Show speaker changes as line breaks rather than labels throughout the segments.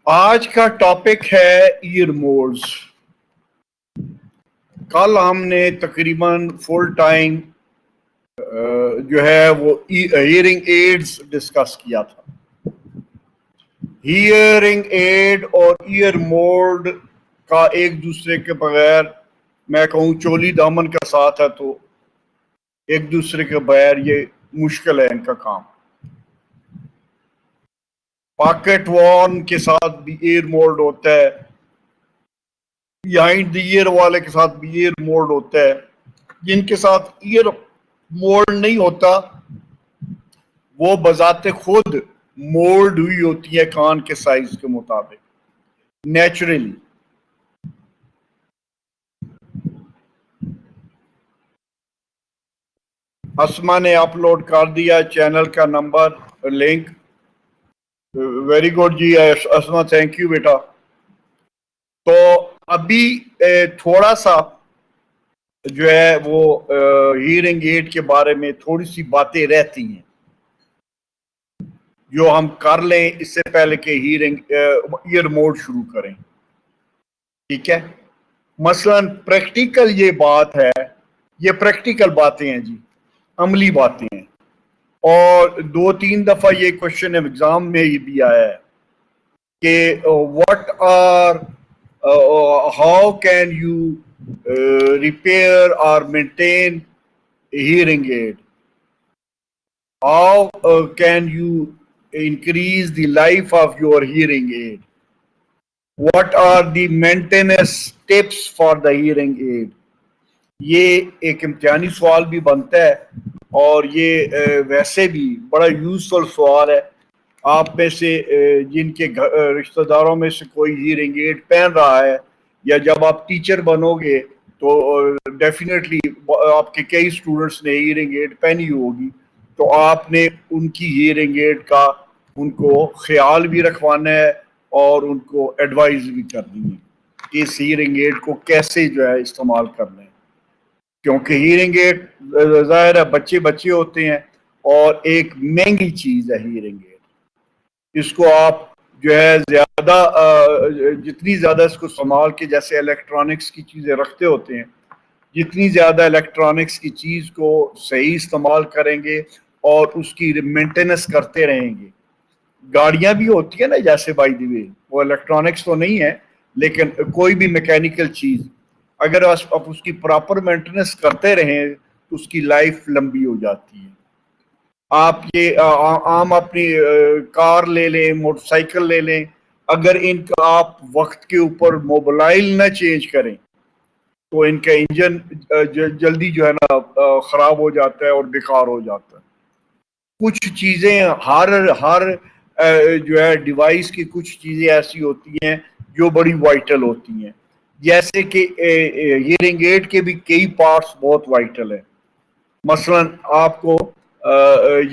آج کا ٹاپک ہے ایئر موڈز۔ کل ہم نے تقریباً فل ٹائم جو ہے وہ ہیئرنگ ایڈز ڈسکس کیا تھا۔ ہیئرنگ ایڈ اور ایئر موڈ کا ایک دوسرے کے بغیر میں کہوں چولی دامن کا ساتھ ہے، تو ایک دوسرے کے بغیر یہ مشکل ہے ان کا کام۔ پاکٹ وان کے ساتھ بھی ایئر موڈ ہوتا ہے، بیہائنڈ دی ایئر والے کے ساتھ بھی ایئر موڈ ہوتا ہے۔ جن کے ساتھ ایئر موڈ نہیں ہوتا وہ بذات خود مولڈ ہوئی ہوتی ہے کان کے سائز کے مطابق نیچرلی۔ اسما نے اپلوڈ کر دیا چینل کا نمبر لنک۔ ویری گڈ جی اسما، تھینک یو بیٹا۔ تو ابھی تھوڑا سا جو ہے وہ ہیئرنگ ایڈ کے بارے میں تھوڑی سی باتیں رہتی ہیں جو ہم کر لیں اس سے پہلے کہ ایئر موڈ شروع کریں، ٹھیک ہے؟ مثلا پریکٹیکل یہ بات ہے، یہ پریکٹیکل باتیں ہیں جی، عملی باتیں ہیں، اور 2-3 دفعہ یہ کوشچن ایگزام میں ہی بھی آیا ہے کہ what are how can you repair or maintain a hearing aid? How can you increase the life of your hearing aid? What are the maintenance tips for the hearing aid? یہ ایک امتحانی سوال بھی بنتا ہے اور یہ ویسے بھی بڑا یوزفل سوال ہے۔ آپ میں سے جن کے رشتہ داروں میں سے کوئی ہیئرنگ ایڈ پہن رہا ہے یا جب آپ ٹیچر بنو گے تو ڈیفینیٹلی آپ کے کئی اسٹوڈنٹس نے ہیئرنگ ایڈ پہنی ہوگی، تو آپ نے ان کی ہیئرنگ ایڈ کا ان کو خیال بھی رکھوانا ہے اور ان کو ایڈوائز بھی کرنی ہے کہ اس ہیئرنگ ایڈ کو کیسے جو ہے استعمال کرنا ہے، کیونکہ ہیئرنگ ایڈ ظاہر ہے بچے ہوتے ہیں اور ایک مہنگی چیز ہے ہیئرنگ ایڈ۔ اس کو آپ جو ہے زیادہ جتنی زیادہ اس کو سنبھال کے، جیسے الیکٹرانکس کی چیزیں رکھتے ہوتے ہیں، جتنی زیادہ الیکٹرانکس کی چیز کو صحیح استعمال کریں گے اور اس کی مینٹیننس کرتے رہیں گے۔ گاڑیاں بھی ہوتی ہیں نا جیسے بائی دی وے، وہ الیکٹرانکس تو نہیں ہے لیکن کوئی بھی میکینیکل چیز اگر آپ اس کی پراپر مینٹیننس کرتے رہیں تو اس کی لائف لمبی ہو جاتی ہے۔ آپ یہ عام اپنی کار لے لیں، موٹر سائیکل لے لیں، اگر ان کا آپ وقت کے اوپر موبائل نہ چینج کریں تو ان کا انجن جلدی جو ہے نا خراب ہو جاتا ہے اور بیکار ہو جاتا ہے۔ کچھ چیزیں ہر جو ہے ڈیوائس کی کچھ چیزیں ایسی ہوتی ہیں جو بڑی وائٹل ہوتی ہیں، جیسے کہ ہیئرنگ ایڈ کے بھی کئی پارٹس بہت وائٹل ہیں۔ مثلا آپ کو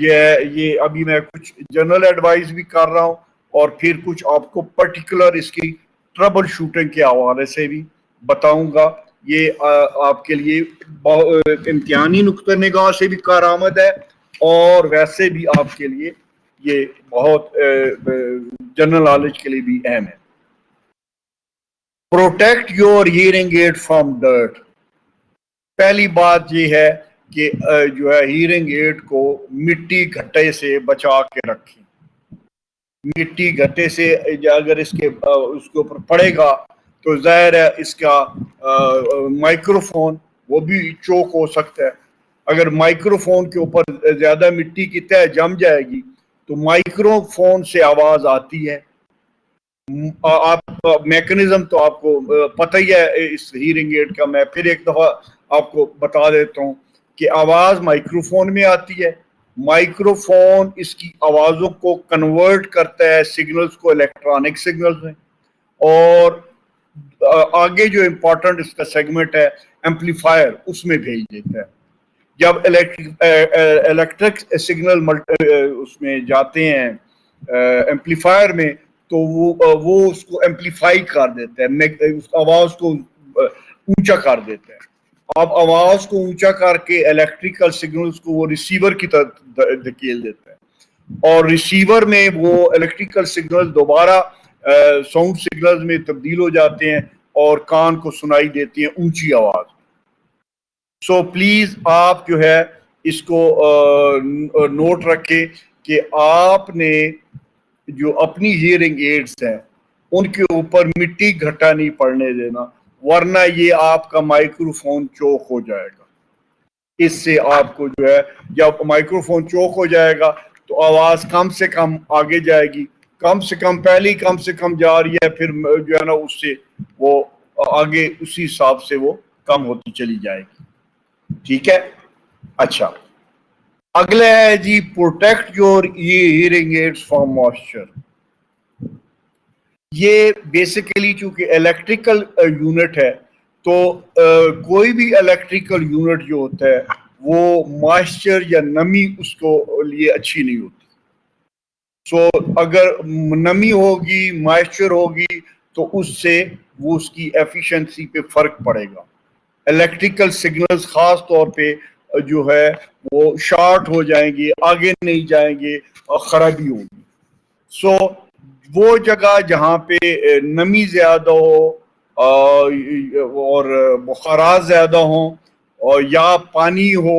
یہ ابھی میں کچھ جنرل ایڈوائز بھی کر رہا ہوں اور پھر کچھ آپ کو پرٹیکولر اس کی ٹربل شوٹنگ کے حوالے سے بھی بتاؤں گا۔ یہ آپ کے لیے امتحانی نقطہ نگاہ سے بھی کارآمد ہے اور ویسے بھی آپ کے لیے یہ بہت جنرل نالج کے لیے بھی اہم ہے۔ Protect your hearing aid from dirt. پہلی بات یہ ہے کہ جو ہے ہیئرنگ ایڈ کو مٹی گھٹے سے بچا کے رکھیں۔ مٹی گھٹے سے اگر اس کے اوپر پڑے گا تو ظاہر ہے اس کا مائکرو فون وہ بھی چوک ہو سکتا ہے۔ اگر مائکرو فون کے اوپر زیادہ مٹی کی تہ جم جائے گی تو مائکرو فون سے آواز آتی ہے۔ آپ میکنزم تو آپ کو پتہ ہی ہے اس ہیئرنگ ایڈ کا، میں پھر ایک دفعہ آپ کو بتا دیتا ہوں کہ آواز مائکرو فون میں آتی ہے، مائکرو فون اس کی آوازوں کو کنورٹ کرتا ہے سگنلز کو الیکٹرانک سگنلز میں، اور آگے جو امپورٹنٹ اس کا سیگمنٹ ہے ایمپلیفائر اس میں بھیج دیتا ہے۔ جب الیکٹرک سگنل اس میں جاتے ہیں ایمپلیفائر میں تو وہ اس کو ایمپلیفائی کر دیتا ہے، اس آواز کو اونچا کر دیتا ہے۔ آپ آواز کو اونچا کر کے الیکٹریکل سگنلز کو وہ ریسیور کی طرف دھکیل دیتا ہے، اور ریسیور میں وہ الیکٹریکل سگنل دوبارہ ساؤنڈ سگنلز میں تبدیل ہو جاتے ہیں اور کان کو سنائی دیتی ہیں اونچی آواز. سو پلیز آپ جو ہے اس کو نوٹ رکھیں کہ آپ نے جو اپنی ہیئرنگ ایڈز ہیں ان کے اوپر مٹی گھٹا نہیں پڑنے دینا, ورنہ یہ آپ کا مائکرو فون چوک ہو جائے گا. اس سے آپ کو جو ہے جب مائکرو فون چوک ہو جائے گا تو آواز کم سے کم آگے جائے گی, کم سے کم پہلی کم سے کم جا رہی ہے, پھر جو ہے نا اس سے وہ آگے اسی حساب سے وہ کم ہوتی چلی جائے گی. ٹھیک ہے. اچھا, اگلا ہے جی protect your hearing aids from moisture. یہ بیسیکلی چونکہ الیکٹریکل یونٹ ہے تو کوئی بھی الیکٹریکل یونٹ جو ہوتا ہے وہ مائسچر یا نمی اس کو لیے اچھی نہیں ہوتی. سو اگر نمی ہوگی, مائسچر ہوگی, تو اس سے وہ اس کی ایفیشنسی پہ فرق پڑے گا. الیکٹریکل سگنلز خاص طور پہ جو ہے وہ شارٹ ہو جائیں گے, آگے نہیں جائیں گے اور خرابی ہوگی. سو وہ جگہ جہاں پہ نمی زیادہ ہو اور بخارات زیادہ ہوں اور یا پانی ہو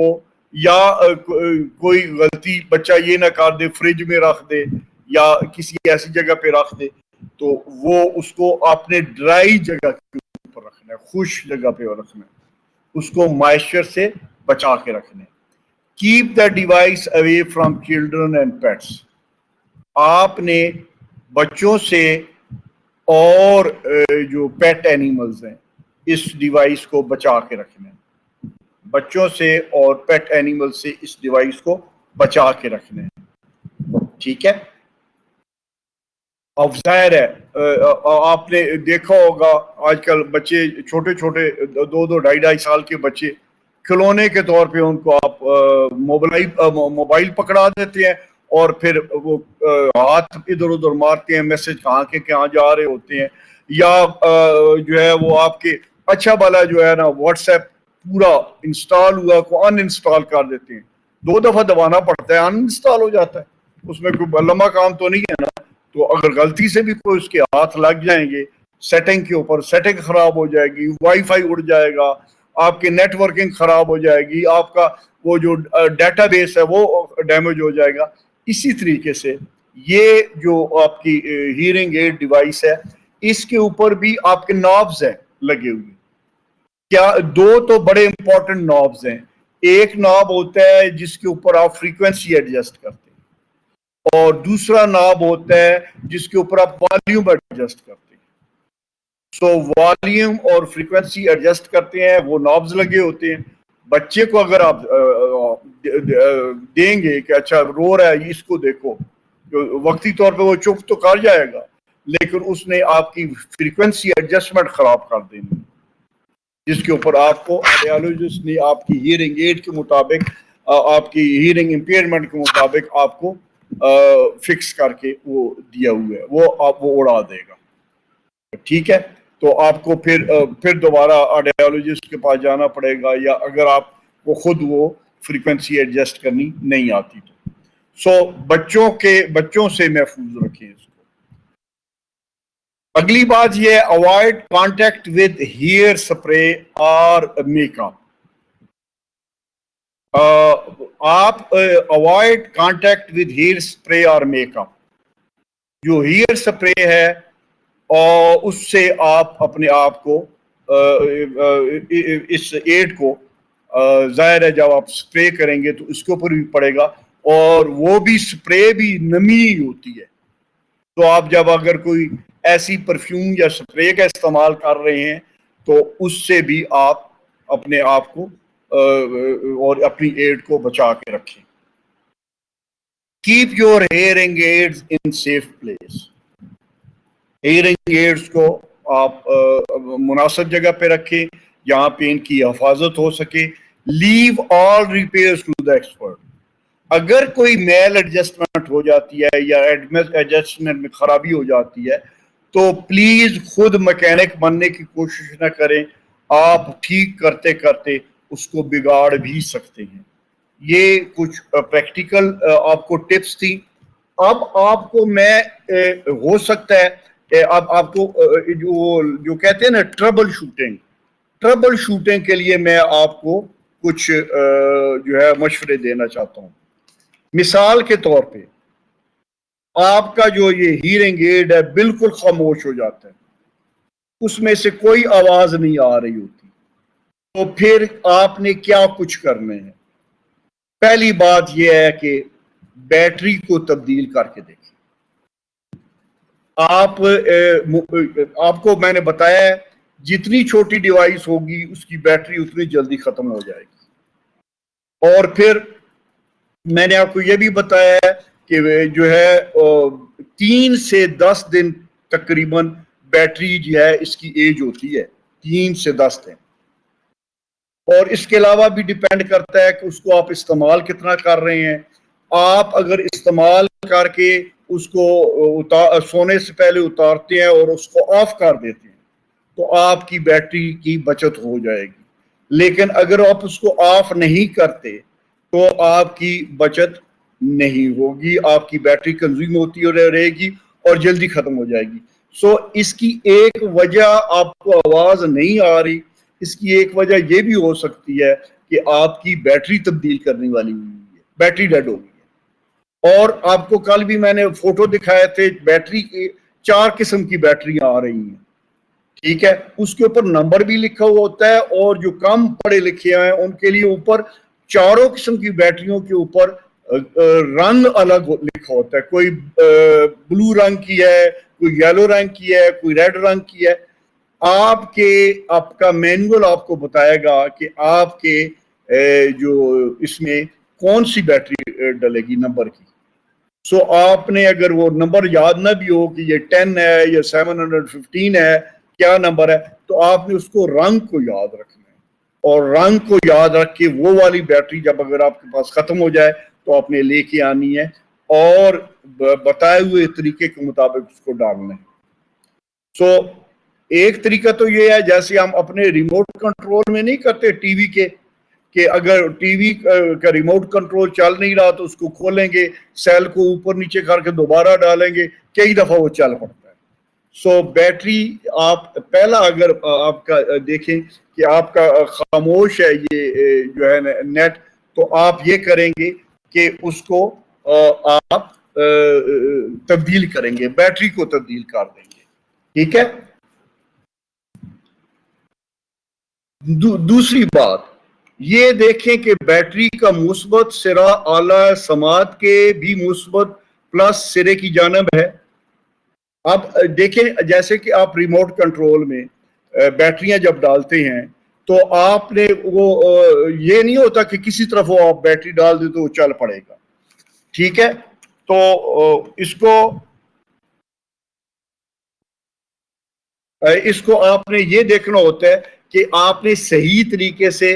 یا کوئی غلطی بچہ یہ نہ کر دے فریج میں رکھ دے یا کسی ایسی جگہ پہ رکھ دے, تو وہ اس کو اپنے ڈرائی جگہ کے اوپر رکھنا ہے, خشک جگہ پہ رکھنا ہے, اس کو مائسچر سے بچا کے رکھنا ہے. Keep the device away from children and pets. آپ نے بچوں سے اور جو پیٹ اینیملز ہیں اس ڈیوائس کو بچا کے رکھنا ہے. بچوں سے اور پیٹ اینیمل سے اس ڈیوائس کو بچا کے رکھنا ہے. ٹھیک ہے. اب ظاہر ہے آپ نے دیکھا ہوگا آج کل بچے چھوٹے چھوٹے 2-2 سال کے بچے کھلونے کے طور پہ ان کو آپ موبائل پکڑا دیتے ہیں اور پھر وہ ہاتھ ادھر ادھر مارتے ہیں, میسج کہاں کے کہاں جا رہے ہوتے ہیں, یا جو ہے وہ آپ کے اچھا بھلا جو ہے نا واٹس ایپ پورا انسٹال ہوا کو ان انسٹال کر دیتے ہیں, 2 دفعہ دبانا پڑتا ہے ان انسٹال ہو جاتا ہے. اس میں کوئی لمبا کام تو نہیں ہے نا. تو اگر غلطی سے بھی کوئی اس کے ہاتھ لگ جائیں گے سیٹنگ کے اوپر, سیٹنگ خراب ہو جائے گی, وائی فائی اڑ جائے گا, آپ کی نیٹ ورکنگ خراب ہو جائے گی, آپ کا وہ جو ڈیٹا بیس ہے وہ ڈیمیج ہو جائے گا. اسی طریقے سے یہ جو آپ کی ہیئرنگ ایڈ ڈیوائس ہے اس کے اوپر بھی آپ کے نابز ہیں لگے ہوئے. کیا 2 تو بڑے امپورٹنٹ نابز ہیں. ایک ناب ہوتا ہے جس کے اوپر آپ فریکوینسی ایڈجسٹ کرتے ہیں, اور دوسرا ناب ہوتا ہے جس کے اوپر آپ والیوم ایڈجسٹ کرتے ہیں. سو والیوم اور فریکوینسی ایڈجسٹ کرتے ہیں, وہ نابز لگے ہوتے ہیں. بچے کو اگر آپ دیں گے کہ اچھا رو رہا ہے اس کو دیکھو, وقتی طور پہ وہ چپ تو کر جائے گا لیکن اس نے آپ کی فریکوینسی ایڈجسٹمنٹ خراب کر دینی, جس کے اوپر آپ کو آڈیالوجسٹ نے آپ کی ہیئرنگ ایڈ کے مطابق آپ کی ہیئرنگ امپیئرمنٹ کے مطابق آپ کو فکس کر کے وہ دیا ہوا ہے, وہ آپ وہ اڑا دے گا. ٹھیک ہے. تو آپ کو پھر دوبارہ آڈیالوجسٹ کے پاس جانا پڑے گا, یا اگر آپ کو خود وہ فریکوینسی ایڈجسٹ کرنی نہیں آتی تو. سو بچوں سے محفوظ رکھیں اس کو. اگلی بات یہ avoid contact with hair spray اور میک اپ. آپ avoid contact with hair spray اور میک اپ. جو ہیئر اسپرے ہے اور اس سے آپ اپنے آپ کو اس ایڈ کو ظاہر ہے جب آپ اسپرے کریں گے تو اس کے اوپر بھی پڑے گا, اور وہ بھی اسپرے بھی نمی ہوتی ہے. تو آپ جب اگر کوئی ایسی پرفیوم یا اسپرے کا استعمال کر رہے ہیں تو اس سے بھی آپ اپنے آپ کو اور اپنی ایڈ کو بچا کے رکھیں. Keep your hearing aids in safe place. Hearing aids کو آپ مناسب جگہ پہ رکھیں جہاں پہ ان کی حفاظت ہو سکے. لیو آل ریپیئرز ٹو دا ایکسپرٹ. اگر کوئی میل ایڈجسٹمنٹ ہو جاتی ہے یا ایڈجسٹمنٹ میں خرابی ہو جاتی ہے تو پلیز خود مکینک بننے کی کوشش نہ کریں, آپ ٹھیک کرتے کرتے اس کو بگاڑ بھی سکتے ہیں. یہ کچھ پریکٹیکل آپ کو ٹپس تھی. اب آپ کو میں ہو سکتا ہے اب آپ کو جو کہتے ہیں نا ٹربل شوٹنگ کے لیے میں آپ کو کچھ جو ہے مشورے دینا چاہتا ہوں. مثال کے طور پہ آپ کا جو یہ ہیرنگ ایڈ ہے بالکل خاموش ہو جاتا ہے, اس میں سے کوئی آواز نہیں آ رہی ہوتی, تو پھر آپ نے کیا کچھ کرنے ہیں؟ پہلی بات یہ ہے کہ بیٹری کو تبدیل کر کے دیکھیں. آپ کو میں نے بتایا ہے جتنی چھوٹی ڈیوائس ہوگی اس کی بیٹری اتنی جلدی ختم ہو جائے گی. اور پھر میں نے آپ کو یہ بھی بتایا ہے کہ جو ہے 3 سے 10 دن تقریباً بیٹری جو ہے اس کی ایج ہوتی ہے, 3 سے 10 دن. اور اس کے علاوہ بھی ڈیپینڈ کرتا ہے کہ اس کو آپ استعمال کتنا کر رہے ہیں. آپ اگر استعمال کر کے اس کو سونے سے پہلے اتارتے ہیں اور اس کو آف کر دیتے ہیں تو آپ کی بیٹری کی بچت ہو جائے گی. لیکن اگر آپ اس کو آف نہیں کرتے تو آپ کی بچت نہیں ہوگی, آپ کی بیٹری کنزیوم ہوتی رہے گی اور جلدی ختم ہو جائے گی. سو اس کی ایک وجہ آپ کو آواز نہیں آ رہی, اس کی ایک وجہ یہ بھی ہو سکتی ہے کہ آپ کی بیٹری تبدیل کرنے والی ہوئی ہے, بیٹری ڈیڈ ہو گئی ہے. اور آپ کو کل بھی میں نے فوٹو دکھائے تھے, بیٹری کی 4 قسم کی بیٹریاں آ رہی ہیں, ٹھیک ہے. اس کے اوپر نمبر بھی لکھا ہوا ہوتا ہے, اور جو کم پڑھے لکھے ہیں ان کے لیے اوپر چاروں قسم کی بیٹریوں کے اوپر رنگ الگ لکھا ہوتا ہے. کوئی بلو رنگ کی ہے, کوئی یلو رنگ کی ہے, کوئی ریڈ رنگ کی ہے. آپ کا مینول آپ کو بتائے گا کہ آپ کے جو اس میں کون سی بیٹری ڈلے گی نمبر کی. سو آپ نے اگر وہ نمبر یاد نہ بھی ہو کہ یہ 10 ہے یا 715 ہے, کیا نمبر ہے, تو آپ نے اس کو رنگ کو یاد رکھنا ہے. اور رنگ کو یاد رکھ کے وہ والی بیٹری جب اگر آپ کے پاس ختم ہو جائے تو آپ نے لے کے آنی ہے اور بتائے ہوئے طریقے کے مطابق اس کو ڈالنا ہے. سو ایک طریقہ تو یہ ہے جیسے ہم اپنے ریموٹ کنٹرول میں نہیں کرتے ٹی وی کے, کہ اگر ٹی وی کا ریموٹ کنٹرول چل نہیں رہا تو اس کو کھولیں گے, سیل کو اوپر نیچے کر کے دوبارہ ڈالیں گے, کئی دفعہ وہ چل پڑتا ہے. سو بیٹری آپ پہلا اگر آپ کا دیکھیں کہ آپ کا خاموش ہے یہ جو ہے نیٹ, تو آپ یہ کریں گے کہ اس کو آپ تبدیل کریں گے, بیٹری کو تبدیل کر دیں گے, ٹھیک ہے. دوسری بات یہ دیکھیں کہ بیٹری کا مثبت سرا اعلی سماعت کے بھی مثبت پلس سرے کی جانب ہے. اب دیکھیں جیسے کہ آپ ریموٹ کنٹرول میں بیٹریاں جب ڈالتے ہیں تو آپ نے وہ یہ نہیں ہوتا کہ کسی طرف وہ آپ بیٹری ڈال دیں تو وہ چل پڑے گا, ٹھیک ہے. تو اس کو آپ نے یہ دیکھنا ہوتا ہے کہ آپ نے صحیح طریقے سے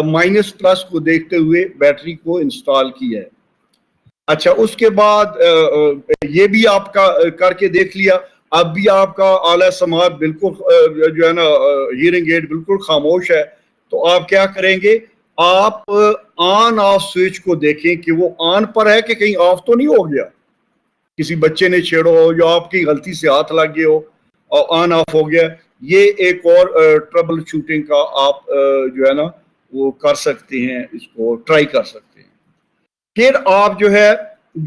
مائنس پلس کو دیکھتے ہوئے بیٹری کو انسٹال کیا ہے. اچھا, اس کے بعد یہ بھی آپ کا کر کے دیکھ لیا, اب بھی آپ کا اعلی سماعت بالکل جو ہے نا ہیرنگ ایڈ بالکل خاموش ہے, تو آپ کیا کریں گے, آپ آن آف سوئچ کو دیکھیں کہ وہ آن پر ہے کہ کہیں آف تو نہیں ہو گیا, کسی بچے نے چھیڑا ہو یا آپ کی غلطی سے ہاتھ لگ گئے ہو اور آن آف ہو گیا. یہ ایک اور ٹربل شوٹنگ کا آپ جو ہے نا وہ کر سکتے ہیں, اس کو ٹرائی کر سکتے ہیں. پھر آپ جو ہے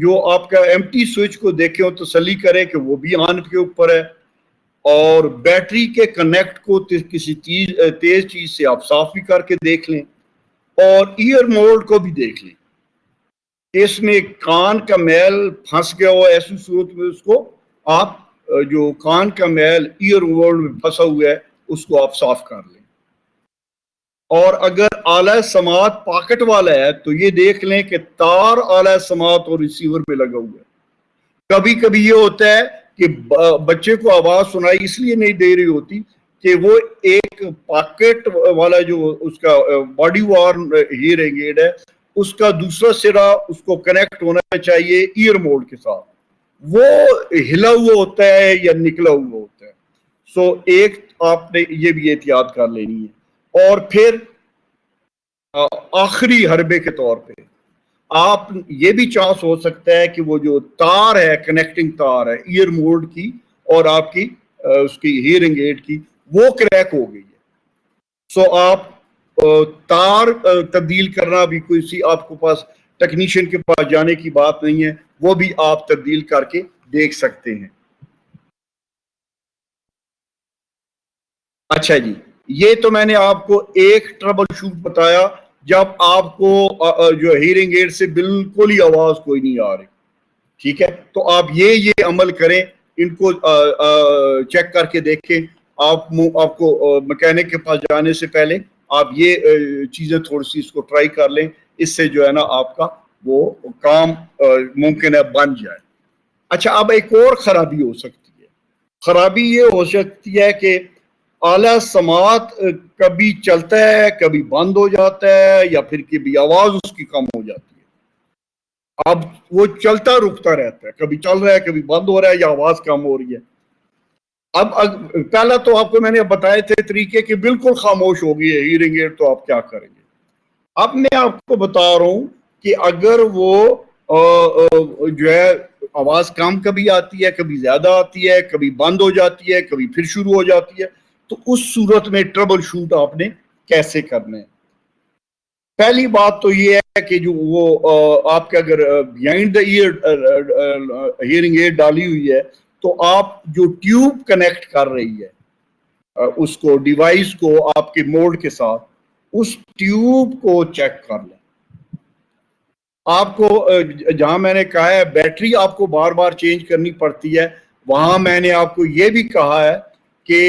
جو آپ کا ایم ٹی سوئچ کو دیکھیں اور تسلی کریں کہ وہ بھی آن کے اوپر ہے, اور بیٹری کے کنیکٹ کو کسی تیز چیز سے آپ صاف بھی کر کے دیکھ لیں, اور ایئر موڈ کو بھی دیکھ لیں. اس میں کان کا میل پھنس گیا ہو, ایسی صورت میں اس کو آپ جو کان کا میل ایئر موڈ میں پھنسا ہوا ہے اس کو آپ صاف کر لیں. اور اگر اعلی سماعت پاکٹ والا ہے تو یہ دیکھ لیں کہ تار اعلی سماعت اور ریسیور میں لگا ہوا ہے. کبھی کبھی یہ ہوتا ہے کہ بچے کو آواز سنائی اس لیے نہیں دے رہی ہوتی کہ وہ ایک پاکٹ والا جو اس کا باڈی وارن ہیرنگ ایڈ ہے اس کا دوسرا سرا اس کو کنیکٹ ہونا چاہیے ایئر موڈ کے ساتھ, وہ ہلا ہوا ہوتا ہے یا نکلا ہوا ہوتا ہے. سو ایک آپ نے یہ بھی احتیاط کر لینی ہے. اور پھر آخری حربے کے طور پہ آپ یہ بھی چانس ہو سکتا ہے کہ وہ جو تار ہے کنیکٹنگ تار ہے ایئر موڈ کی اور آپ کی اس کی ہیئرنگ ایڈ کی وہ کریک ہو گئی ہے. سو آپ تار تبدیل کرنا بھی کوئی سی آپ کو پاس ٹیکنیشین کے پاس جانے کی بات نہیں ہے, وہ بھی آپ تبدیل کر کے دیکھ سکتے ہیں. اچھا جی, یہ تو میں نے آپ کو ایک ٹربل شوٹ بتایا جب آپ کو جو ہیئرنگ ایڈ سے بالکل ہی آواز کوئی نہیں آ رہی. ٹھیک ہے, تو آپ یہ عمل کریں, ان کو چیک کر کے دیکھیں. آپ کو مکینک کے پاس جانے سے پہلے آپ یہ چیزیں تھوڑی سی اس کو ٹرائی کر لیں, اس سے جو ہے نا آپ کا وہ کام ممکن ہے بن جائے. اچھا, اب ایک اور خرابی ہو سکتی ہے. خرابی یہ ہو سکتی ہے کہ اعلیٰ سماعت کبھی چلتا ہے, کبھی بند ہو جاتا ہے, یا پھر کبھی آواز اس کی کم ہو جاتی ہے. اب وہ چلتا رکتا رہتا ہے, کبھی چل رہا ہے, کبھی بند ہو رہا ہے, یا آواز کم ہو رہی ہے. اب پہلا تو آپ کو میں نے بتائے تھے طریقے کہ بالکل خاموش ہو گئی ہے ہیئرنگ ایڈ, تو آپ کیا کریں گے. اب میں آپ کو بتا رہا ہوں کہ اگر وہ جو ہے آواز کم کبھی آتی ہے, کبھی زیادہ آتی ہے, کبھی بند ہو جاتی ہے, کبھی پھر شروع ہو جاتی ہے, تو اس صورت میں ٹربل شوٹ آپ نے کیسے کرنا ہے. پہلی بات تو یہ ہے کہ جو وہ آپ کے اگر behind the ear hearing aid ڈالی ہوئی ہے, تو آپ جو ٹیوب کنیکٹ کر رہی ہے اس کو ڈیوائس کو آپ کے موڈ کے ساتھ, اس ٹیوب کو چیک کر لیں. آپ کو جہاں میں نے کہا ہے بیٹری آپ کو بار بار چینج کرنی پڑتی ہے, وہاں میں نے آپ کو یہ بھی کہا ہے کہ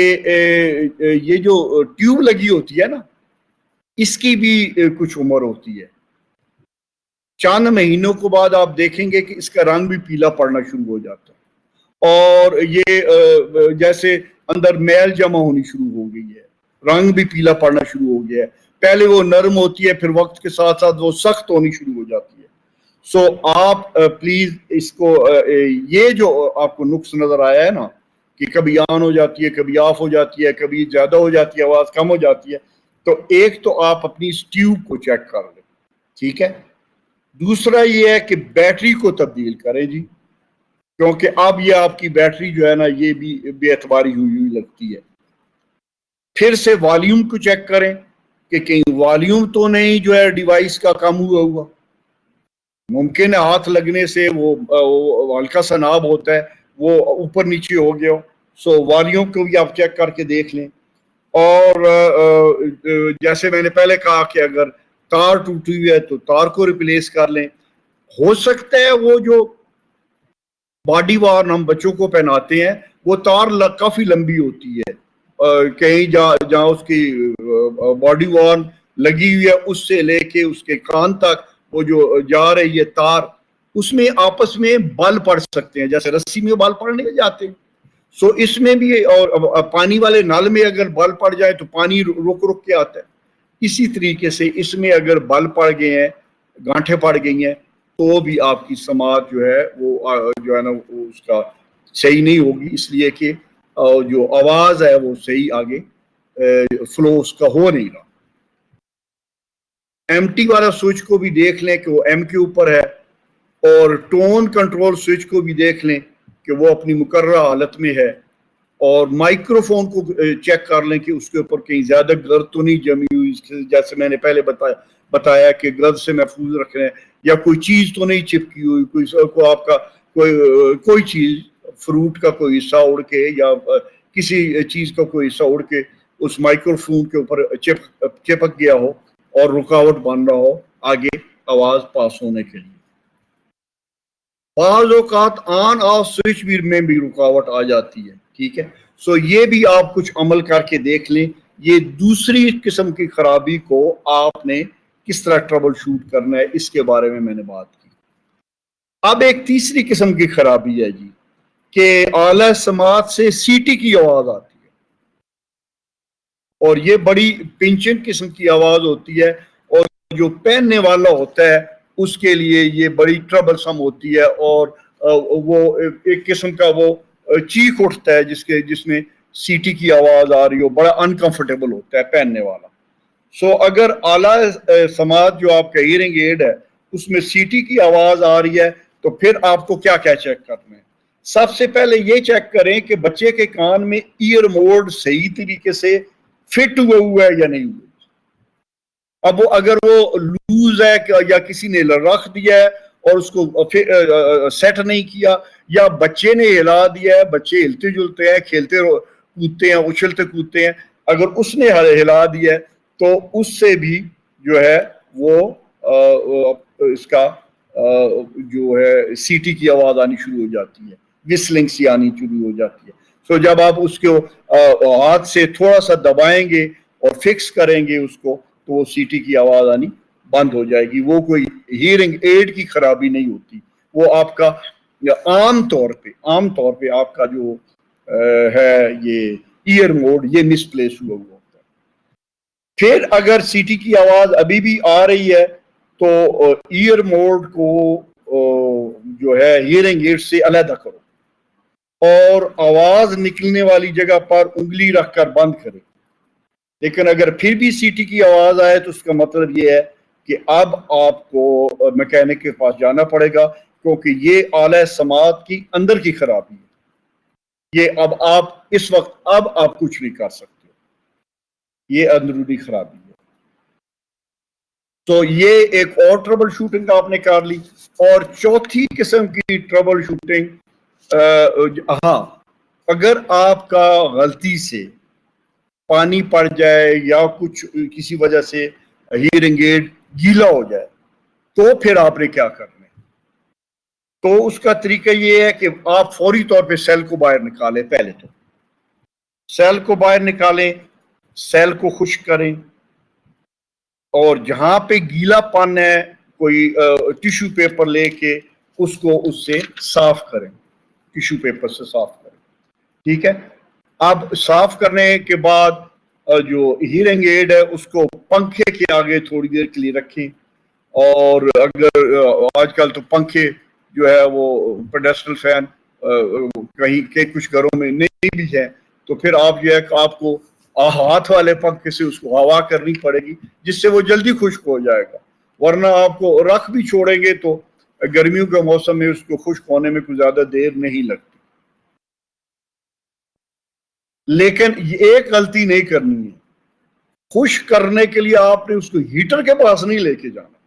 یہ جو ٹیوب لگی ہوتی ہے نا, اس کی بھی کچھ عمر ہوتی ہے. چند مہینوں کے بعد آپ دیکھیں گے کہ اس کا رنگ بھی پیلا پڑنا شروع ہو جاتا ہے, اور یہ جیسے اندر میل جمع ہونی شروع ہو گئی ہے, رنگ بھی پیلا پڑنا شروع ہو گیا ہے. پہلے وہ نرم ہوتی ہے, پھر وقت کے ساتھ ساتھ وہ سخت ہونی شروع ہو جاتی ہے. سو آپ پلیز اس کو یہ جو آپ کو نقص نظر آیا ہے نا کہ کبھی آن ہو جاتی ہے, کبھی آف ہو جاتی ہے, کبھی زیادہ ہو جاتی ہے, آواز کم ہو جاتی ہے, تو ایک تو آپ اپنی اس ٹیوب کو چیک کر لیں. ٹھیک ہے. دوسرا یہ ہے کہ بیٹری کو تبدیل کریں جی, کیونکہ اب یہ آپ کی بیٹری جو ہے نا یہ بھی بے اعتباری ہوئی لگتی ہے. پھر سے والیوم کو چیک کریں کہ کہیں والیوم تو نہیں جو ہے ڈیوائس کا کم ہوا. ممکن ہے ہاتھ لگنے سے وہ ہلکا سا ناب ہوتا ہے, وہ اوپر نیچے ہو گیا. سو والیوم کو بھی آپ چیک کر کے دیکھ لیں. اور جیسے میں نے پہلے کہا کہ اگر تار ٹوٹی ہوئی ہے تو تار کو ریپلیس کر لیں. ہو سکتا ہے وہ جو باڈی وارن ہم بچوں کو پہناتے ہیں وہ تار کافی لمبی ہوتی ہے, کہیں جہاں اس کی باڈی وارن لگی ہوئی ہے اس سے لے کے اس کے کان تک وہ جو جا رہی ہے تار, اس میں آپس میں بل پڑ سکتے ہیں, جیسے رسی میں بل پڑنے جاتے ہیں. سو اس میں بھی, اور پانی والے نل میں اگر بل پڑ جائے تو پانی رک رک کے آتا ہے. اسی طریقے سے اس میں اگر بل پڑ گئے ہیں, گانٹھیں پڑ گئی ہیں, تو بھی آپ کی سماعت جو ہے وہ جو ہے نا اس کا صحیح نہیں ہوگی, اس لیے کہ جو آواز ہے وہ صحیح آگے فلو اس کا ہو نہیں رہا. ایم ٹی والا سوئچ کو بھی دیکھ لیں کہ وہ ایم کے اوپر ہے, اور ٹون کنٹرول سوئچ کو بھی دیکھ لیں کہ وہ اپنی مقررہ حالت میں ہے, اور مائکرو فون کو چیک کر لیں کہ اس کے اوپر کہیں زیادہ گرد تو نہیں جمی ہوئی, جیسے میں نے پہلے بتایا کہ گرد سے محفوظ رکھنا ہے, یا کوئی چیز تو نہیں چپکی ہوئی, کوئی آپ کا کوئی چیز فروٹ کا کوئی حصہ اڑ کے, یا کسی چیز کا کوئی حصہ اڑ کے اس مائکرو فون کے اوپر چپک گیا ہو اور رکاوٹ بن رہا ہو آگے آواز پاس ہونے کے لیے. بعض اوقات آن آف سوئچ میں بھی رکاوٹ آ جاتی ہے. ٹھیک ہے. سو یہ بھی آپ کچھ عمل کر کے دیکھ لیں. یہ دوسری قسم کی خرابی کو آپ نے کس طرح ٹربل شوٹ کرنا ہے اس کے بارے میں نے بات کی. اب ایک تیسری قسم کی خرابی ہے جی, کہ اعلی سماعت سے سیٹی کی آواز آتی ہے, اور یہ بڑی پنچن قسم کی آواز ہوتی ہے, اور جو پہننے والا ہوتا ہے اس کے لیے یہ بڑی ٹربل سم ہوتی ہے, اور وہ ایک قسم کا وہ چیخ اٹھتا ہے جس میں سیٹی کی آواز آ رہی ہو, بڑا انکمفرٹیبل ہوتا ہے پہننے والا. سو اگر اعلیٰ سماعت جو آپ کا ہیئرنگ ایڈ ہے اس میں سیٹی کی آواز آ رہی ہے, تو پھر آپ کو کیا چیک کرنا ہے. سب سے پہلے یہ چیک کریں کہ بچے کے کان میں ایئر موڈ صحیح طریقے سے فٹ ہوا ہے یا نہیں ہوا. اب وہ اگر وہ لوز ہے یا کسی نے رکھ دیا ہے اور اس کو سیٹ نہیں کیا، یا بچے نے ہلا دیا ہے، بچے ہلتے جلتے ہیں، کھیلتے کودتے ہیں، اچھلتے کودتے ہیں، اگر اس نے ہلا دیا ہے تو اس سے بھی جو ہے وہ اس کا جو ہے سی ٹی کی آواز آنی شروع ہو جاتی ہے، وسلنگ سی آنی شروع ہو جاتی ہے. سو جب آپ اس کو ہاتھ سے تھوڑا سا دبائیں گے اور فکس کریں گے اس کو تو وہ سی ٹی کی آواز آنی بند ہو جائے گی. وہ کوئی ہیئرنگ ایڈ کی خرابی نہیں ہوتی، وہ آپ کا عام طور پہ آپ کا جو ہے یہ ایئر موڈ یہ مس پلیس ہوا ہوتا ہے. پھر اگر سی ٹی کی آواز ابھی بھی آ رہی ہے تو ایئر موڈ کو جو ہے ہیئرنگ ایڈ سے علیحدہ کرو اور آواز نکلنے والی جگہ پر انگلی رکھ کر بند کرے. لیکن اگر پھر بھی سی ٹی کی آواز آئے تو اس کا مطلب یہ ہے کہ اب آپ کو میکینک کے پاس جانا پڑے گا، کیونکہ یہ آلہ سماعت کی اندر کی خرابی ہے. یہ اس وقت آپ کچھ نہیں کر سکتے، یہ اندرونی خرابی ہے. تو یہ ایک اور ٹربل شوٹنگ آپ نے کر لی. اور چوتھی قسم کی ٹربل شوٹنگ، ہاں اگر آپ کا غلطی سے پانی پڑ جائے یا کچھ کسی وجہ سے ہیئرنگ ایڈ گیلا ہو جائے تو پھر آپ نے کیا کرنا ہے. تو اس کا طریقہ یہ ہے کہ آپ فوری طور پہ سیل کو باہر نکالیں. پہلے تو سیل کو باہر نکالیں، سیل کو خشک کریں، اور جہاں پہ گیلا پن ہے کوئی ٹیشو پیپر لے کے اس سے صاف کریں، ٹیشو پیپر سے صاف کریں. ٹھیک ہے. اب صاف کرنے کے بعد جو ہیئرنگ ایڈ ہے اس کو پنکھے کے آگے تھوڑی دیر کے لیے رکھیں. اور اگر آج کل تو پنکھے جو ہے وہ پیڈسٹل فین کہیں کے کچھ گھروں میں نہیں بھی ہے تو پھر آپ جو ہے آپ کو ہاتھ والے پنکھے سے اس کو ہوا کرنی پڑے گی جس سے وہ جلدی خشک ہو جائے گا. ورنہ آپ کو رکھ بھی چھوڑیں گے تو گرمیوں کے موسم میں اس کو خشک ہونے میں کوئی زیادہ دیر نہیں لگتی. لیکن ایک غلطی نہیں کرنی ہے، خشک کرنے کے لیے آپ نے اس کو ہیٹر کے پاس نہیں لے کے جانا.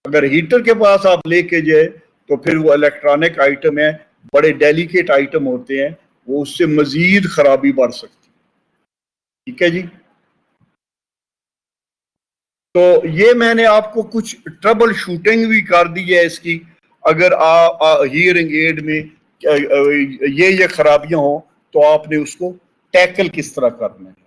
اگر ہیٹر کے پاس آپ لے کے جائے تو پھر وہ الیکٹرانک آئٹم ہے، بڑے ڈیلیکیٹ آئٹم ہوتے ہیں، وہ اس سے مزید خرابی بڑھ سکتی. ٹھیک ہے جی. تو یہ میں نے آپ کو کچھ ٹربل شوٹنگ بھی کر دی ہے اس کی. اگر ہیئرنگ ایڈ میں یہ خرابیاں ہوں تو آپ نے اس کو ٹیکل کس طرح کرنا ہے.